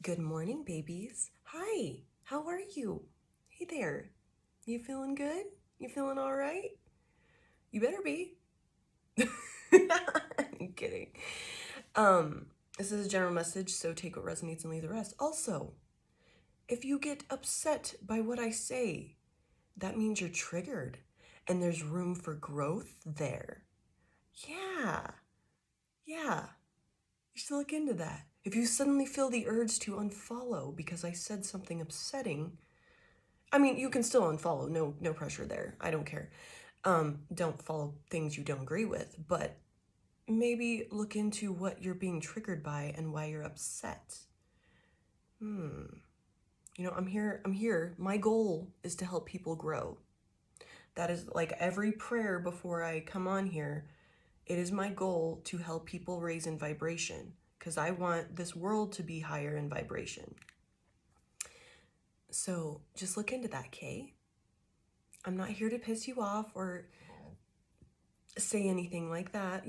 Good morning, babies. Hi, how are you? Hey there. You feeling good? You feeling all right? You better be. I'm kidding. This is a general message, so take what resonates and leave the rest. Also, if you get upset by what I say, that means you're triggered and there's room for growth there. Yeah, yeah. You should look into that. If you suddenly feel the urge to unfollow because I said something upsetting, I mean, you can still unfollow. No pressure there. I don't care. Don't follow things you don't agree with, but maybe look into what you're being triggered by and why you're upset. I'm here. My goal is to help people grow. That is like every prayer before I come on here. It is my goal to help people raise in vibration because I want this world to be higher in vibration. So just look into that, Kay. I'm not here to piss you off or say anything like that,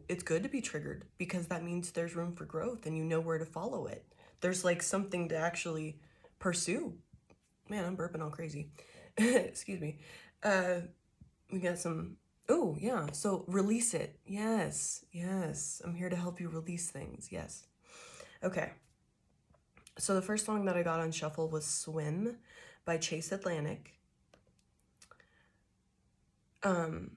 it's good to be triggered because that means there's room for growth and you know where to follow it. There's like something to actually pursue. Man, I'm burping all crazy. Excuse me. We got some, oh yeah, so release it. Yes. I'm here to help you release things. Yes. Okay. So the first song that I got on shuffle was Swim by Chase Atlantic. I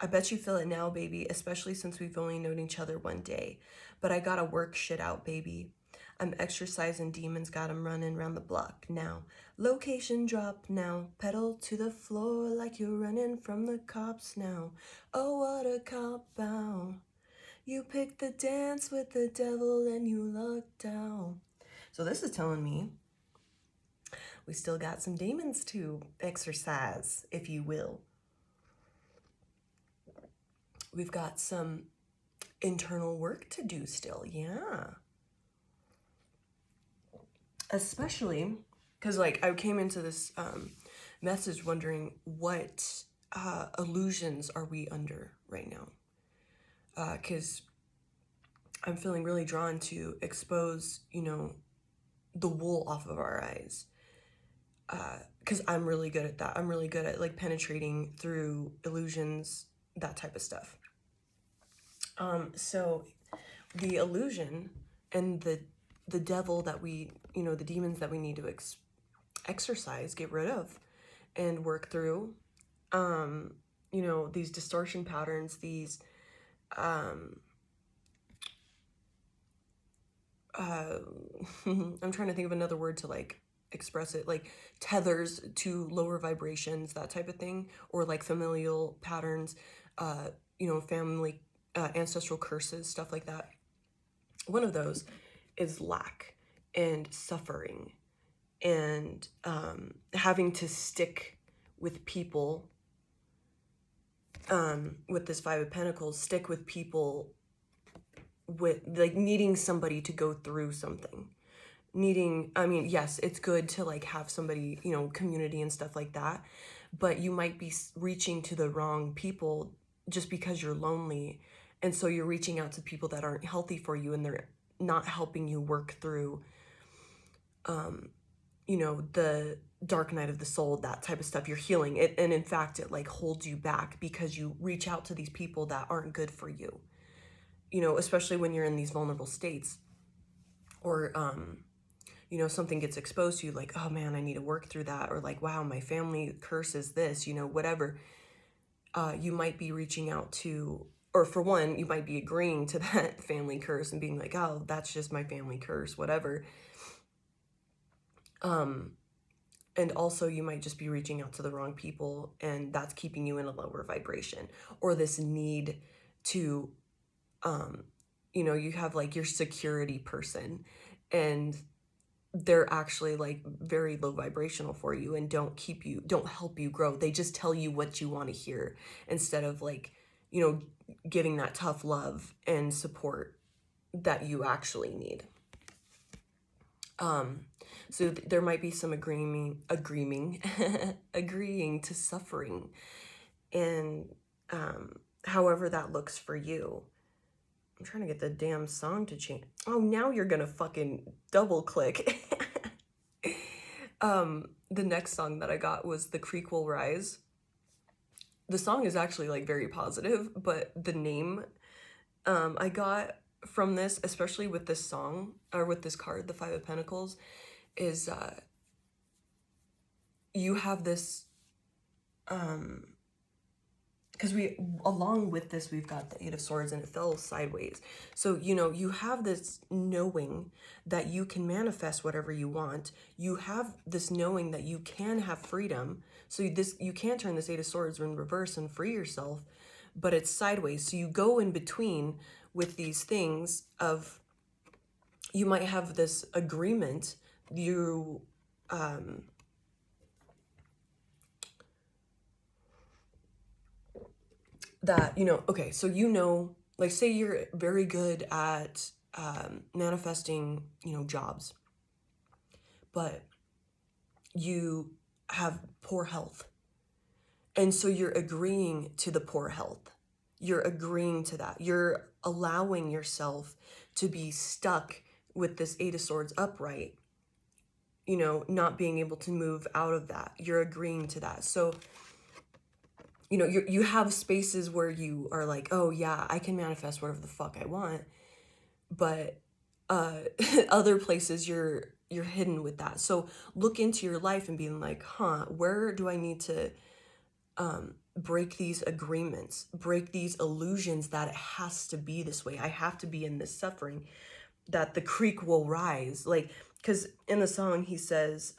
bet you feel it now, baby, especially since we've only known each other one day. But I gotta work shit out, baby. I'm exercising demons, got 'em running round the block now. Location drop now, pedal to the floor like you're running from the cops now. Oh, what a cop out. You picked the dance with the devil and you lucked out. So this is telling me we still got some demons to exercise, if you will. We've got some internal work to do still, yeah. Especially because, like, I came into this message wondering what illusions are we under right now? Because I'm feeling really drawn to expose, the wool off of our eyes. Because I'm really good at that. I'm really good at like penetrating through illusions, that type of stuff. So the illusion and the devil that we, the demons that we need to exercise, get rid of, and work through, these distortion patterns, these I'm trying to think of another word to like express it, like tethers to lower vibrations, that type of thing, or like familial patterns, family, ancestral curses, stuff like that. One of those is lack and suffering and having to stick with people, with this Five of Pentacles, stick with people with like needing somebody to go through something. Yes, it's good to like have somebody, community and stuff like that, but you might be reaching to the wrong people just because you're lonely. And so you're reaching out to people that aren't healthy for you and they're not helping you work through, the dark night of the soul, that type of stuff. You're healing it. And in fact, it like holds you back because you reach out to these people that aren't good for you, especially when you're in these vulnerable states or, something gets exposed to you, like, oh man, I need to work through that. Or like, wow, my family curse is this, whatever. You might be reaching out to, or for one, you might be agreeing to that family curse and being like, oh, that's just my family curse, whatever. And also you might just be reaching out to the wrong people and that's keeping you in a lower vibration, or this need to, you have like your security person and they're actually like very low vibrational for you and don't help you grow. They just tell you what you want to hear instead of like, giving that tough love and support that you actually need. So there might be some agreeing to suffering, and however that looks for you. I'm trying to get the damn song to change. Oh, now you're gonna fucking double click. The next song that I got was The Creek Will Rise. The song is actually like very positive, but the name I got from this, especially with this song or with this card, the Five of Pentacles, is you have this because we, along with this, we've got the Eight of Swords and it fell sideways. So, you know, you have this knowing that you can manifest whatever you want. You have this knowing that you can have freedom. So you can turn this Eight of Swords in reverse and free yourself, but it's sideways. So you go in between with these things of, you might have this agreement, you, that, you know, okay, so you know, like say you're very good at manifesting, you know, jobs, but you have poor health. And so you're agreeing to the poor health. You're agreeing to that. You're allowing yourself to be stuck with this Eight of Swords upright, you know, not being able to move out of that. You're agreeing to that. So, you know, you have spaces where you are like, oh yeah, I can manifest whatever the fuck I want. But other places you're hidden with that. So look into your life and being like, huh, where do I need to break these agreements, break these illusions that it has to be this way. I have to be in this suffering, that the creek will rise. Like, because in the song he says,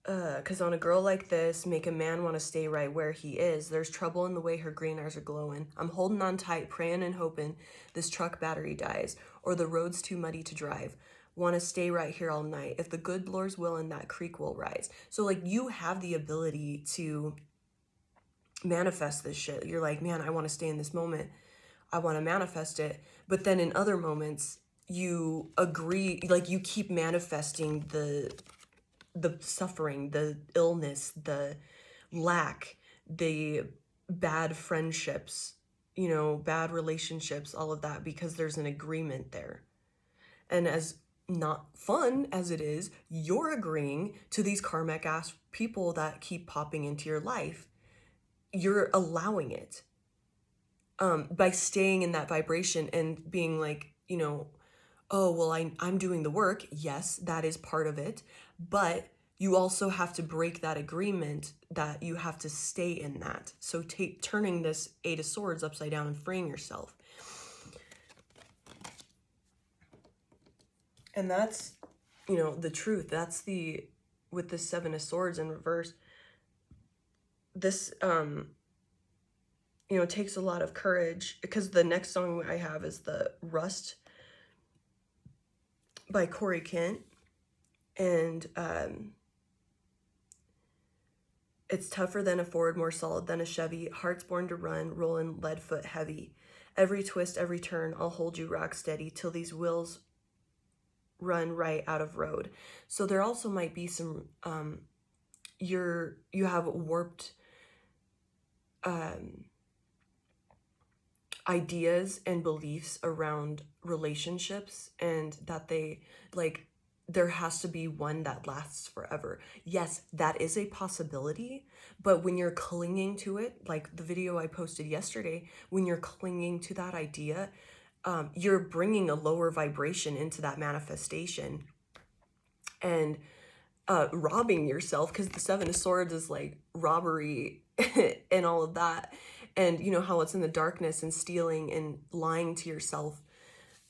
because on a girl like this, make a man want to stay right where he is. There's trouble in the way her green eyes are glowing. I'm holding on tight, praying and hoping this truck battery dies, or the road's too muddy to drive. Want to stay right here all night. If the good Lord's willing, that creek will rise. So like you have the ability to manifest this shit. You're like, man, I want to stay in this moment. I want to manifest it. But then in other moments, you agree, like you keep manifesting the suffering, the illness, the lack, the bad friendships, you know, bad relationships, all of that, because there's an agreement there. And as not fun as it is, you're agreeing to these karmic ass people that keep popping into your life. You're allowing it by staying in that vibration and being like, you know, oh, well, I'm doing the work. Yes, that is part of it. But you also have to break that agreement that you have to stay in that. So turning this Eight of Swords upside down and freeing yourself. And that's, you know, the truth. That's with the Seven of Swords in reverse, this, you know, takes a lot of courage, because the next song I have is the Rust by Corey Kent. And it's tougher than a Ford, more solid than a Chevy. Heart's born to run, rolling lead foot heavy. Every twist, every turn, I'll hold you rock steady till these wheels run right out of road. So there also might be some, you have warped ideas and beliefs around relationships, and that they, like, there has to be one that lasts forever. Yes, that is a possibility, but when you're clinging to it, like the video I posted yesterday, when you're clinging to that idea, you're bringing a lower vibration into that manifestation and robbing yourself, because the Seven of Swords is like robbery and all of that. And you know how it's in the darkness and stealing and lying to yourself.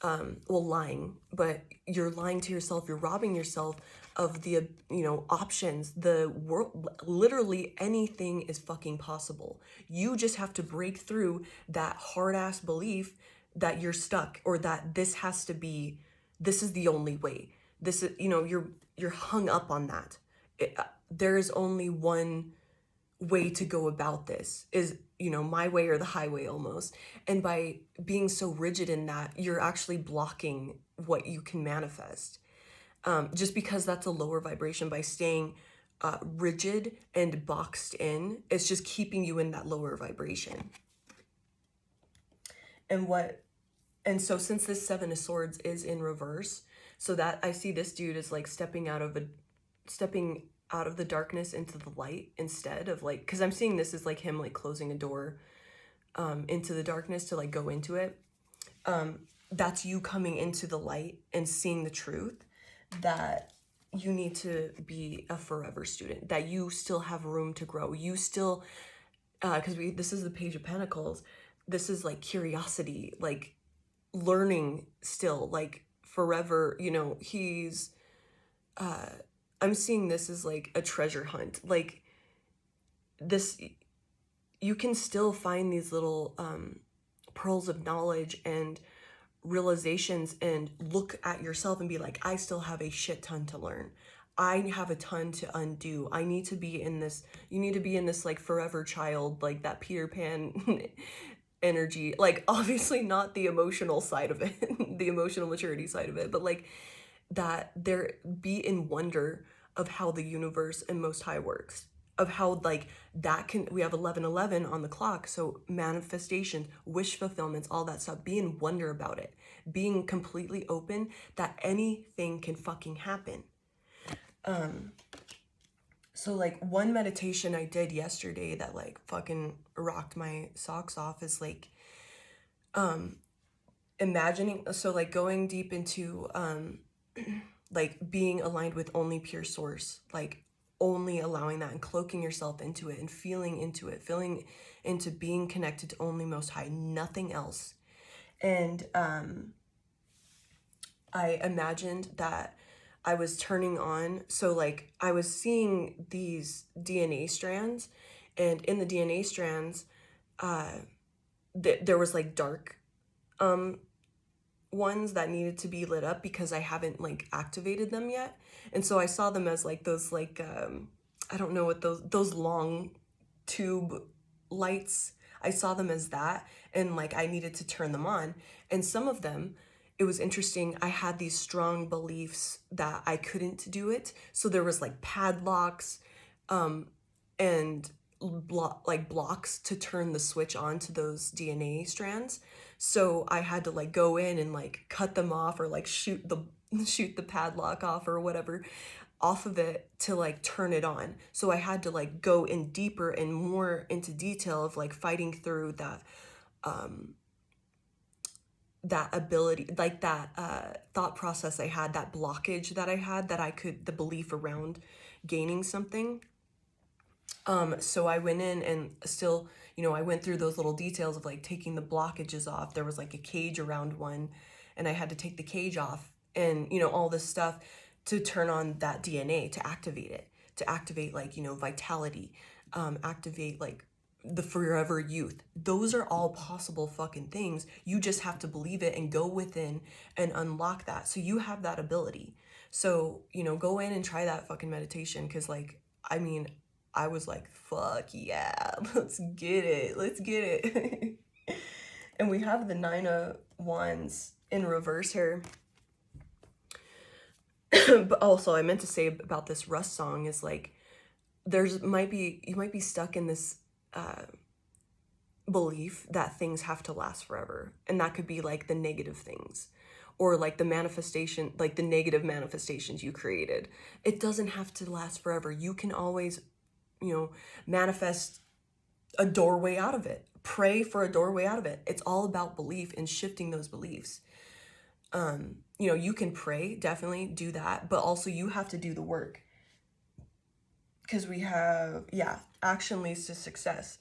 Well, lying, but you're lying to yourself. You're robbing yourself of the, you know, options. The world, literally anything is fucking possible. You just have to break through that hard ass belief that you're stuck, or that this has to be, this is the only way. This is, you know, you're hung up on that. There is only one way to go about this, is, you know, my way or the highway almost. And by being so rigid in that, you're actually blocking what you can manifest. Just because that's a lower vibration, by staying rigid and boxed in, it's just keeping you in that lower vibration. And so since this Seven of Swords is in reverse, so that I see this dude as like stepping out of the darkness into the light, instead of like, because I'm seeing this as like him like closing a door into the darkness to like go into it. That's you coming into the light and seeing the truth that you need to be a forever student, that you still have room to grow. You still, because this is the Page of Pentacles. This is like curiosity, like learning still, like forever. You know, I'm seeing this as like a treasure hunt. Like this, you can still find these little pearls of knowledge and realizations and look at yourself and be like, I still have a shit ton to learn. I have a ton to undo. I need to be in this, you need to be in this like forever child, like that Peter Pan energy. Like obviously not the emotional side of it, the emotional maturity side of it, but like that there, be in wonder of how the universe and Most High works, of how like that can, we have 11:11 on the clock, so manifestations, wish fulfillments, all that stuff. Be in wonder about it, being completely open that anything can fucking happen. So like one meditation I did yesterday that like fucking rocked my socks off is like imagining, so like going deep into like being aligned with only pure source, like only allowing that and cloaking yourself into it and feeling into it, feeling into being connected to only Most High, nothing else. And I imagined that I was turning on, so like I was seeing these DNA strands, and in the DNA strands, there was like dark ones that needed to be lit up because I haven't like activated them yet. And so I saw them as like those like I don't know what those long tube lights, I saw them as that, and like I needed to turn them on. And some of them, it was interesting, I had these strong beliefs that I couldn't do it. So there was like padlocks and blocks to turn the switch on to those DNA strands. So I had to like go in and like cut them off, or like shoot the padlock off or whatever off of it to like turn it on. So I had to like go in deeper and more into detail of like fighting through that ability, like that thought process I had, that blockage that I had, that I could, the belief around gaining something. So I went in and still, you know, I went through those little details of like taking the blockages off. There was like a cage around one, and I had to take the cage off, and, you know, all this stuff to turn on that DNA, to activate it, to activate like, you know, vitality, activate like the forever youth. Those are all possible fucking things. You just have to believe it and go within and unlock that. So you have that ability. So, you know, go in and try that fucking meditation. Cause like, I mean, I was like, fuck yeah, let's get it. Let's get it. And we have the 9 of Wands in reverse here. But also I meant to say about this Rust song is like, you might be stuck in this belief that things have to last forever. And that could be like the negative things, or like the manifestation, like the negative manifestations you created. It doesn't have to last forever. You can always, you know, manifest a doorway out of it. Pray for a doorway out of it. It's all about belief and shifting those beliefs. You know, you can pray, definitely do that, but also you have to do the work. Because we have, yeah, action leads to success.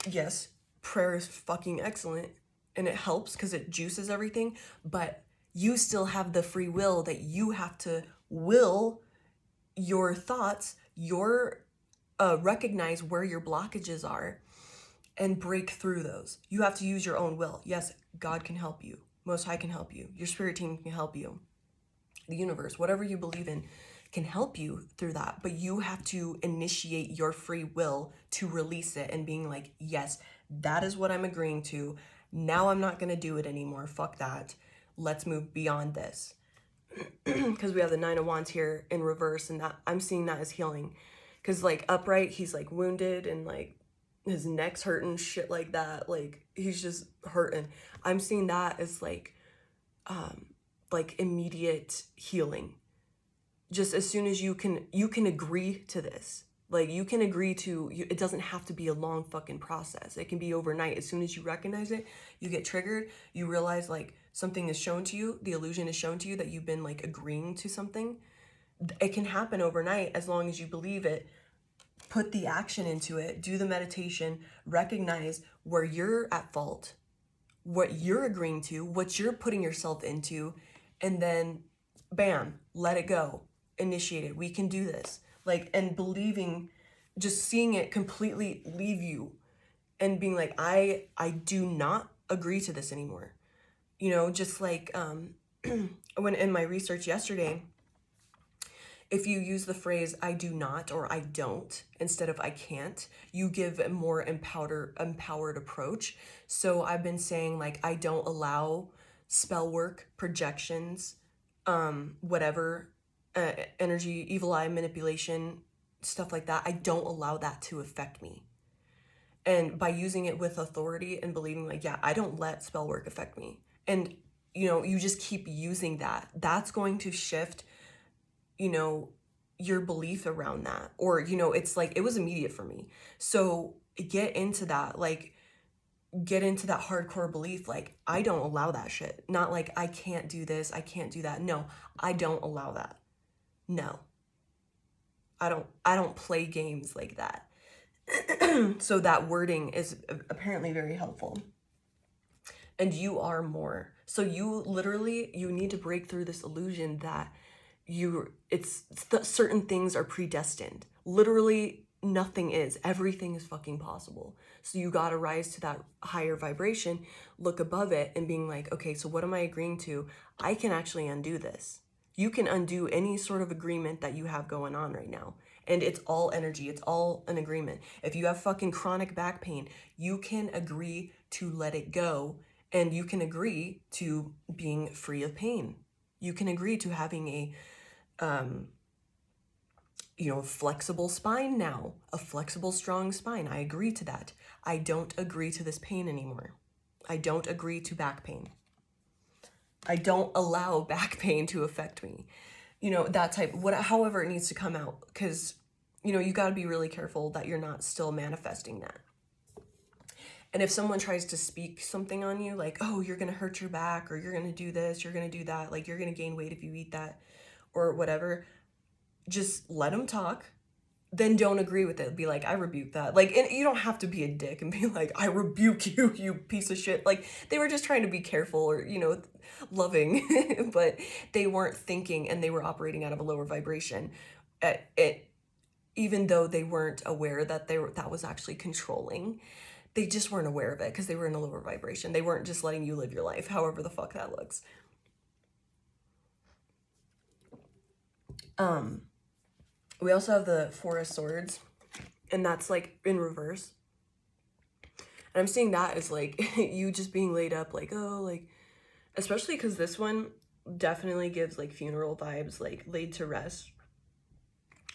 Yes, prayer is fucking excellent and it helps because it juices everything, but you still have the free will that you have to will your thoughts, recognize where your blockages are and break through those. You have to use your own will. Yes, God can help you. Most High can help you. Your spirit team can help you. The universe, whatever you believe in, can help you through that. But you have to initiate your free will to release it and being like, yes, that is what I'm agreeing to. Now I'm not going to do it anymore. Fuck that. Let's move beyond this. Because we have the 9 of Wands here in reverse, and that I'm seeing that as healing. Because like upright, he's like wounded and like his neck's hurting, shit like that. Like, he's just hurting. I'm seeing that as like immediate healing. Just as soon as you can agree to this. Like, you can agree to, it doesn't have to be a long fucking process. It can be overnight. As soon as you recognize it, you get triggered, you realize like something is shown to you, the illusion is shown to you that you've been like agreeing to something. It can happen overnight as long as you believe it. Put the action into it, do the meditation, recognize where you're at fault, what you're agreeing to, what you're putting yourself into, and then bam, let it go. Initiate it. We can do this. Like, and believing, just seeing it completely leave you and being like, I do not agree to this anymore. You know, just like when in my research yesterday, if you use the phrase I do not or I don't instead of I can't, you give a more empowered approach. So I've been saying like I don't allow spell work, projections, whatever, energy, evil eye manipulation, stuff like that. I don't allow that to affect me. And by using it with authority and believing like, yeah, I don't let spell work affect me. And, you know, you just keep using that. That's going to shift, you know, your belief around that. Or, you know, it's like, it was immediate for me. So get into that, like, get into that hardcore belief, like, I don't allow that shit. Not like, I can't do this, I can't do that. No, I don't allow that. No. I don't play games like that. So that wording is apparently very helpful. And you are more. So you need to break through this illusion that certain things are predestined. Literally nothing is. Everything is fucking possible. So you got to rise to that higher vibration, look above it and being like, okay, so what am I agreeing to? I can actually undo this. You can undo any sort of agreement that you have going on right now. And it's all energy. It's all an agreement. If you have fucking chronic back pain, you can agree to let it go. And you can agree to being free of pain. You can agree to having a flexible spine now, a flexible, strong spine. I agree to that. I don't agree to this pain anymore. I don't agree to back pain. I don't allow back pain to affect me. You know, that type, however it needs to come out, because, you know, you got to be really careful that you're not still manifesting that. And if someone tries to speak something on you, like, oh, you're going to hurt your back, or you're going to do this, you're going to do that, like, you're going to gain weight if you eat that, or whatever, just let them talk. Then don't agree with it. Be like, I rebuke that. Like, and you don't have to be a dick and be like, I rebuke you, you piece of shit. Like, they were just trying to be careful or, you know, loving, but they weren't thinking and they were operating out of a lower vibration. Even though they weren't aware that that was actually controlling. They just weren't aware of it because they were in a lower vibration. They weren't just letting you live your life, however the fuck that looks. We also have the Four of Swords, and that's like in reverse. And I'm seeing that as like you just being laid up, like, oh, like, especially because this one definitely gives like funeral vibes, like laid to rest.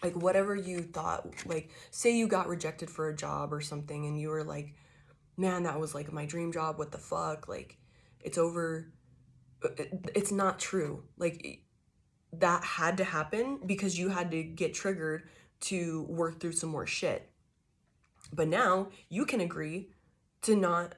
Like whatever you thought, like say you got rejected for a job or something and you were like, man, that was like my dream job, what the fuck, like it's over. It's not true. Like that had to happen because you had to get triggered to work through some more shit. But now you can agree to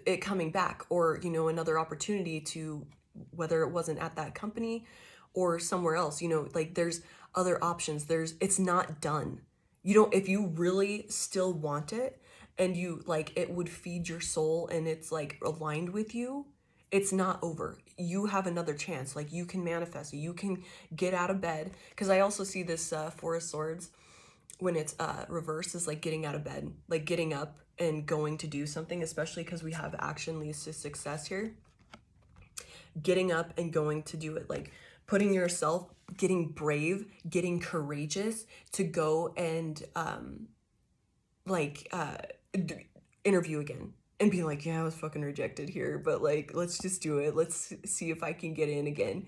it coming back, or, you know, another opportunity to, whether it wasn't at that company or somewhere else, you know, like there's other options. It's not done. If you really still want it and you like, it would feed your soul and it's like aligned with you, it's not over. You have another chance. Like you can manifest it. You can get out of bed. Because I also see this Four of Swords when it's reversed is like getting out of bed, like getting up and going to do something, especially because we have action leads to success here. Getting up and going to do it, like putting yourself, getting brave, getting courageous to go and interview again. And be like, yeah, I was fucking rejected here, but like, let's just do it. Let's see if I can get in again.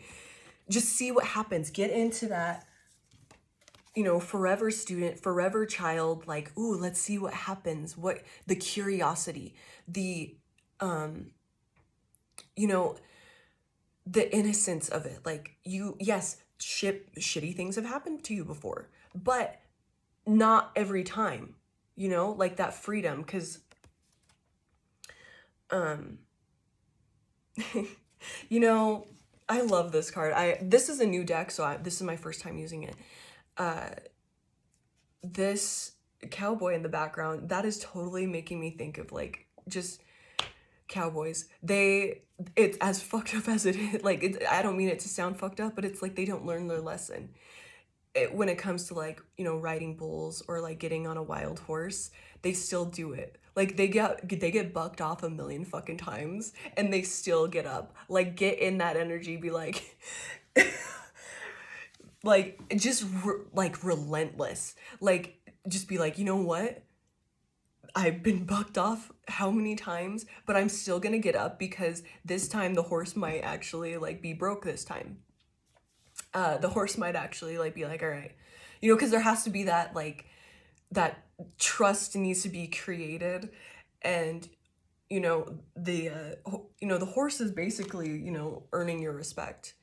Just see what happens. Get into that forever student, forever child, like, ooh, let's see what happens, what the curiosity, the you know the innocence of it. Like, yes, shitty things have happened to you before, but not every time, like that freedom. Because um I love this card. This is a new deck, so this is my first time using it. This cowboy in the background, that is totally making me think of like just cowboys. It's as fucked up as it is. Like, I don't mean it to sound fucked up, but it's like they don't learn their lesson when it comes to like, riding bulls or like getting on a wild horse. They still do it. Like, they get bucked off a million fucking times and they still get up. Like, get in that energy, be like like, just like relentless. Like, just be like, you know what? I've been bucked off how many times, but I'm still gonna get up because this time the horse might actually like be broke this time. The horse might actually like be like, all right, because there has to be that like that trust needs to be created, and the horse is basically earning your respect,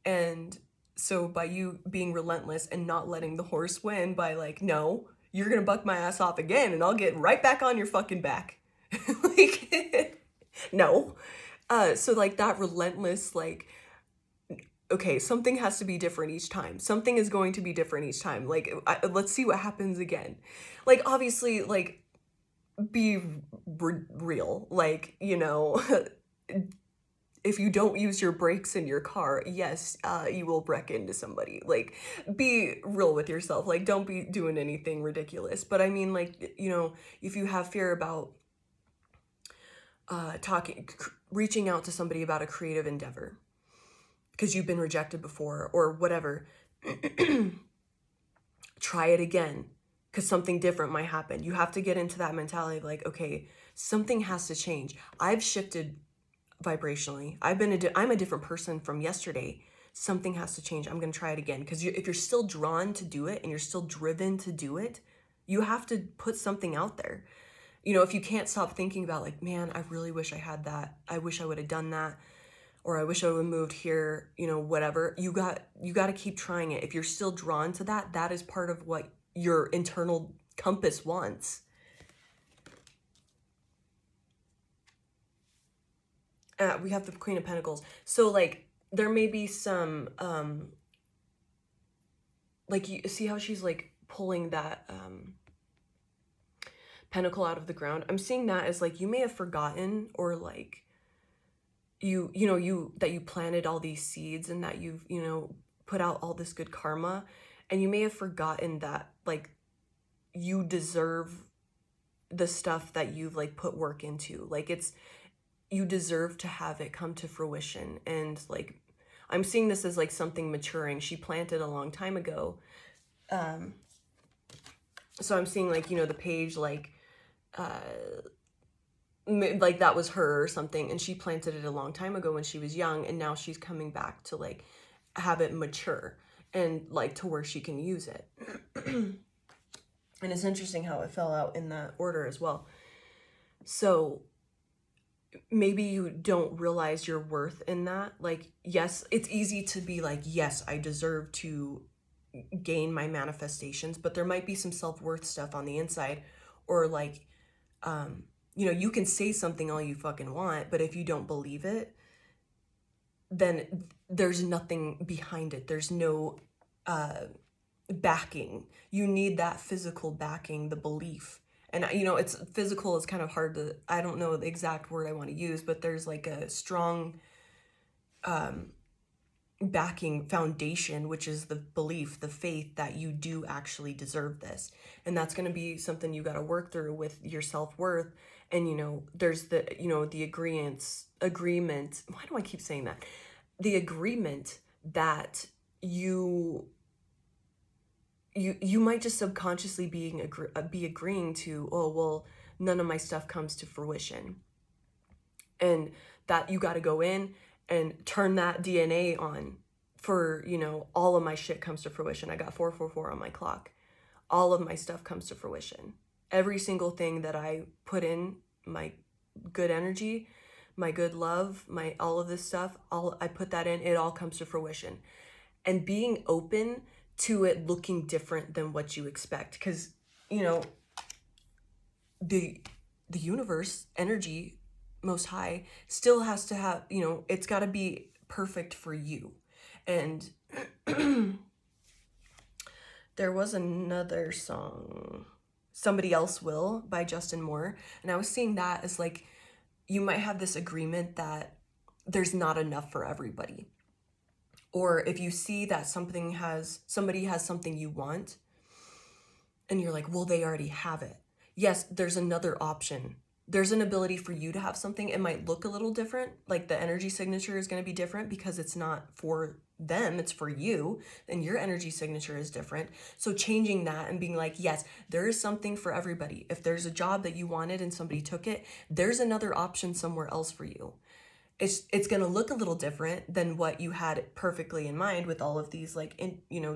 and so by you being relentless and not letting the horse win by like, no, you're gonna buck my ass off again and I'll get right back on your fucking back. Like, no. So like that relentless, like, okay, something has to be different each time. Something is going to be different each time. Like, let's see what happens again. Like, obviously, like, be real. Like, if you don't use your brakes in your car, yes, you will wreck into somebody. Like, be real with yourself. Like, don't be doing anything ridiculous. But I mean, like, if you have fear about reaching out to somebody about a creative endeavor because you've been rejected before or whatever, try it again because something different might happen. You have to get into that mentality of like, okay, something has to change. I've shifted vibrationally. I'm a different person from yesterday. Something has to change. I'm going to try it again. Because if you're still drawn to do it and you're still driven to do it, you have to put something out there. If you can't stop thinking about like, man, I really wish I had that. I wish I would have done that. Or I wish I would have moved here, whatever. You got to keep trying it. If you're still drawn to that, that is part of what your internal compass wants. We have the Queen of Pentacles. So like there may be some like, you see how she's like pulling that pentacle out of the ground. I'm seeing that as like you may have forgotten, or like you that you planted all these seeds and that you've put out all this good karma, and you may have forgotten that like you deserve the stuff that you've like put work into. Like, you deserve to have it come to fruition. And like, I'm seeing this as like something maturing. She planted a long time ago. So I'm seeing like, the page, like that was her or something. And she planted it a long time ago when she was young. And now she's coming back to like have it mature and like to where she can use it. And it's interesting how it fell out in that order as well. So maybe you don't realize your worth in that. Like, yes, it's easy to be like, yes, I deserve to gain my manifestations, but there might be some self-worth stuff on the inside, or like, you can say something all you fucking want, but if you don't believe it, then there's nothing behind it. There's no backing. You need that physical backing, the belief. And, it's physical is kind of hard to, I don't know the exact word I want to use, but there's like a strong backing foundation, which is the belief, the faith that you do actually deserve this. And that's going to be something you got to work through with your self-worth. And, there's the, the agreement. Why do I keep saying that? The agreement that you might just subconsciously be agreeing to, oh, well, none of my stuff comes to fruition. And that you got to go in and turn that DNA on for, you know, all of my shit comes to fruition. I got 444 on my clock. All of my stuff comes to fruition. Every single thing that I put in, my good energy, my good love, my all of this stuff, all I put that in, it all comes to fruition. And being open to it looking different than what you expect, because, you know, the universe, energy, most high, still has to have, you know, it's got to be perfect for you. And there was another song, Somebody Else Will by Justin Moore, and I was seeing that as like, you might have this agreement that there's not enough for everybody. Or if you see that somebody has something you want, and you're like, well, they already have it. Yes, there's another option. There's an ability for you to have something. It might look a little different. Like the energy signature is going to be different because it's not for them, it's for you. And your energy signature is different. So changing that and being like, yes, there is something for everybody. If there's a job that you wanted and somebody took it, there's another option somewhere else for you. It's going to look a little different than what you had perfectly in mind with all of these like,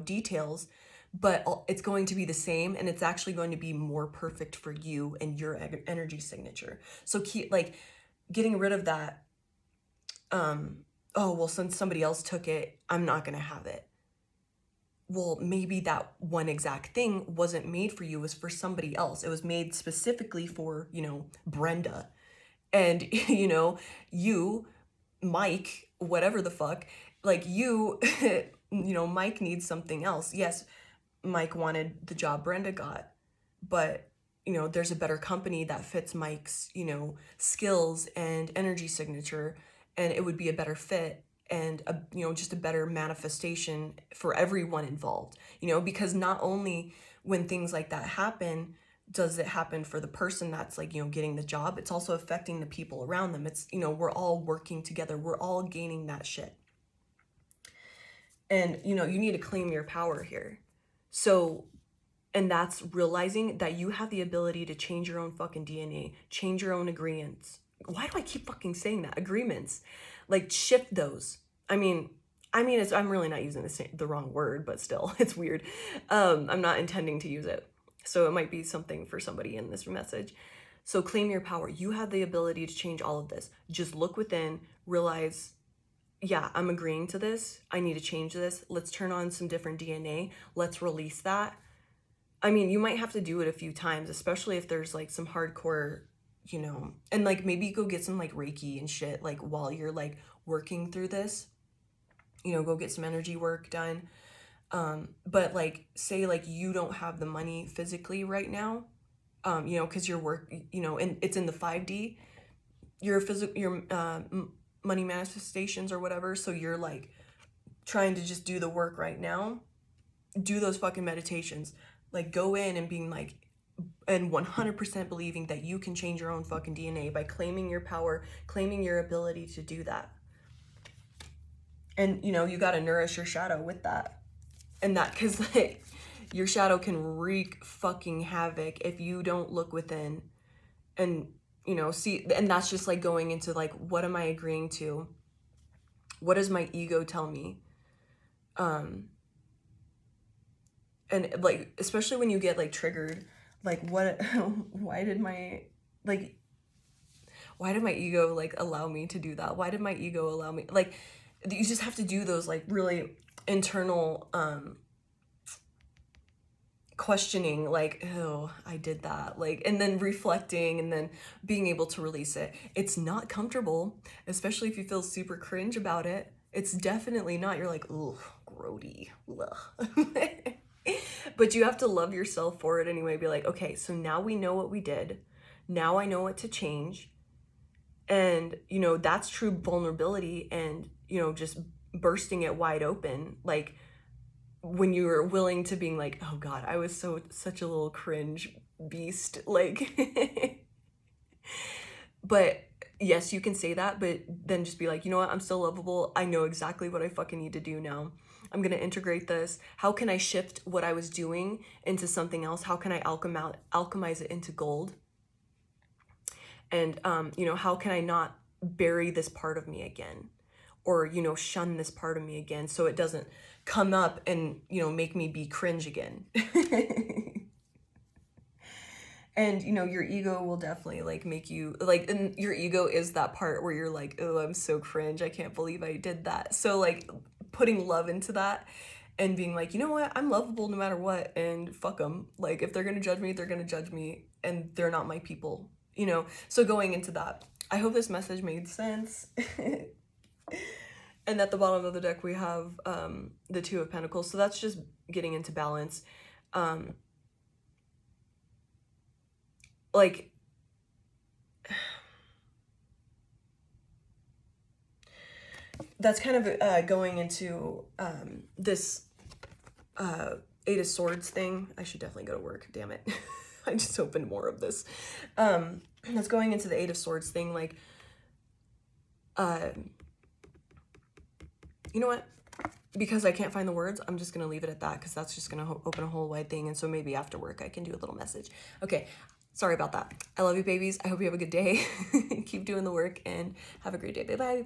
details, but it's going to be the same, and it's actually going to be more perfect for you and your energy signature. So keep like getting rid of that. Oh, well, since somebody else took it, I'm not going to have it. Well, maybe that one exact thing wasn't made for you, it was for somebody else. It was made specifically for, you know, Brenda. And, you know, you, Mike, whatever the fuck, like you, you know, Mike needs something else. Yes, Mike wanted the job Brenda got, but, you know, there's a better company that fits Mike's, you know, skills and energy signature, and it would be a better fit and a, you know, just a better manifestation for everyone involved, you know, because not only when things like that happen, does it happen for the person that's like, you know, getting the job, it's also affecting the people around them. It's, you know, we're all working together. We're all gaining that shit. And, you know, you need to claim your power here. So, and that's realizing that you have the ability to change your own fucking DNA, change your own agreements. Why do I keep fucking saying that? Agreements. Like shift those. I mean, I'm really not using the wrong word, but still, it's weird. I'm not intending to use it. So it might be something for somebody in this message. So claim your power. You have the ability to change all of this. Just look within, realize, yeah, I'm agreeing to this. I need to change this. Let's turn on some different DNA. Let's release that. I mean, you might have to do it a few times, especially if there's like some hardcore, you know, and like maybe go get some like Reiki and shit, like while you're like working through this, you know, go get some energy work done. But like, say like you don't have the money physically right now, you know, because your work, you know, and it's in the 5D, your money manifestations or whatever. So you're like trying to just do the work right now. Do those fucking meditations. Like go in and being like, and 100% believing that you can change your own fucking DNA by claiming your power, claiming your ability to do that. And, you know, you got to nourish your shadow with that. And that, because like your shadow can wreak fucking havoc if you don't look within and, you know, see. And that's just like going into like, what am I agreeing to? What does my ego tell me? And like, especially when you get like triggered, like what, why did my ego like allow me to do that? Why did my ego allow me? Like, you just have to do those like really internal, questioning, like, oh, I did that, like, and then reflecting and then being able to release it. It's not comfortable, especially if you feel super cringe about it. It's definitely not. You're like, ugh, grody. But you have to love yourself for it anyway. Be like, okay, so now we know what we did. Now I know what to change. And, you know, that's true vulnerability and, you know, just bursting it wide open. Like, when you're willing to being like, oh God, I was such a little cringe beast. Like, but yes, you can say that, but then just be like, you know what? I'm still lovable. I know exactly what I fucking need to do now. I'm going to integrate this. How can I shift what I was doing into something else? How can I alchemize it into gold? And, you know, how can I not bury this part of me again? or, you know, shun this part of me again so it doesn't come up and, you know, make me be cringe again. And, you know, your ego will definitely like make you like, and your ego is that part where you're like, oh, I'm so cringe. I can't believe I did that. So like putting love into that and being like, you know what? I'm lovable no matter what, and fuck them. Like if they're going to judge me, they're going to judge me, and they're not my people, you know? So going into that, I hope this message made sense. And at the bottom of the deck, we have the Two of Pentacles. So that's just getting into balance. Like, that's kind of going into this Eight of Swords thing. I should definitely go to work, damn it. I just opened more of this. That's going into the Eight of Swords thing. Like, you know what? Because I can't find the words, I'm just going to leave it at that, because that's just going to open a whole wide thing. And so maybe after work, I can do a little message. Okay. Sorry about that. I love you, babies. I hope you have a good day. Keep doing the work and have a great day. Bye-bye.